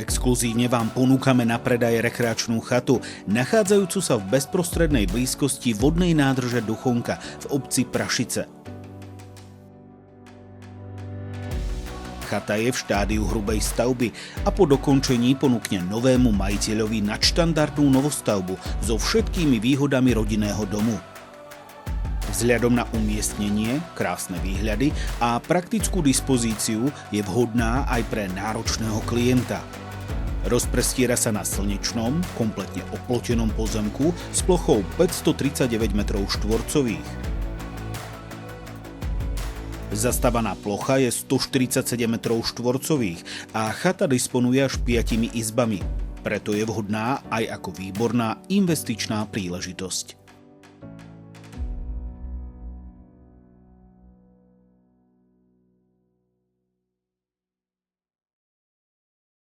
Exkluzívne vám ponúkame na predaj rekreačnú chatu, nachádzajúcu sa v bezprostrednej blízkosti vodnej nádrže Duchonka v obci Prašice. Chata je v štádiu hrubej stavby a po dokončení ponúkne novému majiteľovi nadštandardnú novostavbu so všetkými výhodami rodinného domu. Vzhľadom na umiestnenie, krásne výhľady a praktickú dispozíciu je vhodná aj pre náročného klienta. Rozprestiera sa na slnečnom, kompletne oplotenom pozemku s plochou 539 m². Zastavaná plocha je 147 m² a chata disponuje až 5 izbami. Preto je vhodná aj ako výborná investičná príležitosť.